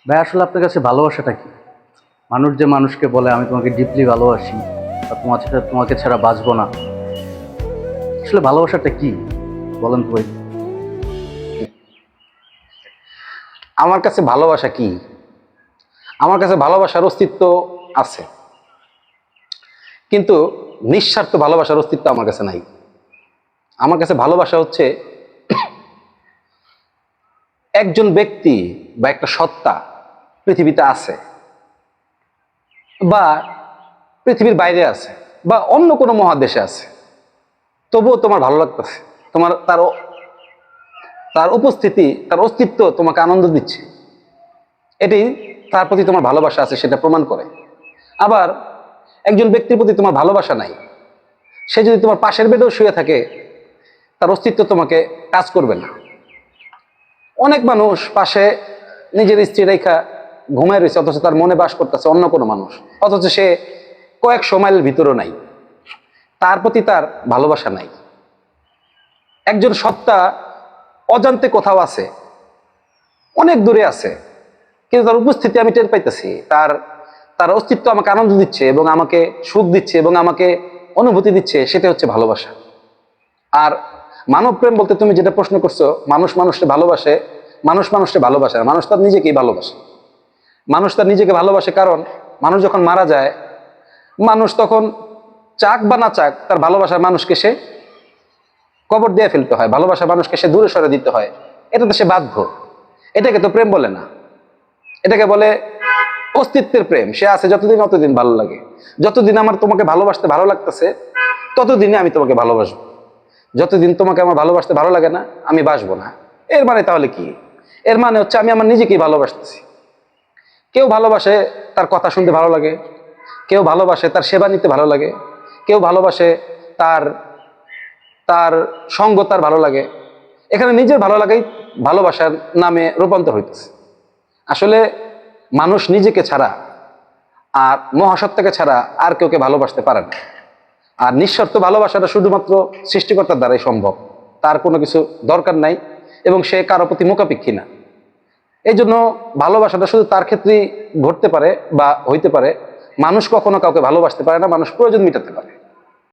ভাই আসলে আপনার কাছে ভালোবাসাটা কি? মানুষ যে মানুষকে বলে আমি তোমাকে ডিপলি ভালোবাসি বা তোমাকে ছাড়া বাঁচবো না, আসলে ভালোবাসাটা কি বলেন তো ভাই। আমার কাছে ভালোবাসা কি? আমার কাছে ভালোবাসার অস্তিত্ব আছে, কিন্তু নিঃস্বার্থ ভালোবাসার অস্তিত্ব আমার কাছে নাই। আমার কাছে ভালোবাসা হচ্ছে একজন ব্যক্তি বা একটা সত্তা পৃথিবীতে আছে, বা পৃথিবীর বাইরে আছে, বা অন্য কোনো মহাদেশে আছে, তবুও তোমার ভালো লাগতেছে। তোমার তার উপস্থিতি, তার অস্তিত্ব তোমাকে আনন্দ দিচ্ছে। এটি তার প্রতি তোমার ভালোবাসা আছে, সেটা প্রমাণ করে। আবার একজন ব্যক্তির প্রতি তোমার ভালোবাসা নাই, সে যদি তোমার পাশের বেডেও শুয়ে থাকে, তার অস্তিত্ব তোমাকে কাজ করবে না। অনেক মানুষ পাশে নিজের স্ত্রী রেখা ঘুমায় রয়েছে, অথচ তার মনে বাস করতেছে অন্য কোনো মানুষ, অথচ সে কয়েকশো মাইলের ভিতরও নাই, তার প্রতি তার ভালোবাসা নাই। একজন সত্তা অজান্তে কোথাও আছে, অনেক দূরে আছে, কিন্তু তার উপস্থিতি আমি টের পাইতেছি। তার তার অস্তিত্ব আমাকে আনন্দ দিচ্ছে এবং আমাকে সুখ দিচ্ছে এবং আমাকে অনুভূতি দিচ্ছে, সেটা হচ্ছে ভালোবাসা। আর মানব প্রেম বলতে তুমি যেটা প্রশ্ন করছো, মানুষ মানুষকে ভালোবাসে, মানুষ মানুষকে ভালোবাসে না, মানুষ তার নিজেকেই ভালোবাসে। মানুষ তার নিজেকে ভালোবাসে, কারণ মানুষ যখন মারা যায়, মানুষ তখন চাক বা না চাক তার ভালোবাসার মানুষকে সে কবর দিয়ে ফেলতে হয়, ভালোবাসার মানুষকে সে দূরে সরে দিতে হয়। এটাতে সে বাধ্য। এটাকে তো প্রেম বলে না, এটাকে বলে অস্তিত্বের প্রেম। সে আছে যতদিন, ততদিন ভালো লাগে। যতদিন আমার তোমাকে ভালোবাসতে ভালো লাগতেছে, ততদিনে আমি তোমাকে ভালোবাসবো। যতদিন তোমাকে আমার ভালোবাসতে ভালো লাগে না, আমি বাসবো না। এর মানে তাহলে কি? এর মানে হচ্ছে আমি আমার নিজেকেই ভালোবাসতেছি। কেউ ভালোবাসে তার কথা শুনতে ভালো লাগে, কেউ ভালোবাসে তার সেবা নিতে ভালো লাগে, কেউ ভালোবাসে তার তার সঙ্গ তার ভালো লাগে। এখানে নিজের ভালো লাগাই ভালোবাসার নামে রূপান্তর হইতেছে। আসলে মানুষ নিজেকে ছাড়া আর মহাসত্তাকে ছাড়া আর কেউকে ভালোবাসতে পারে না। আর নিঃস্বার্থ ভালোবাসাটা শুধুমাত্র সৃষ্টিকর্তার দ্বারাই সম্ভব, তার কোনো কিছু দরকার নাই, এবং সে কারো প্রতি মুখাপেক্ষী না। এই জন্য ভালোবাসাটা শুধু তার ক্ষেত্রেই ঘটতে পারে বা হইতে পারে। মানুষ কখনো কাউকে ভালোবাসতে পারে না, মানুষ প্রয়োজন মেটাতে পারে।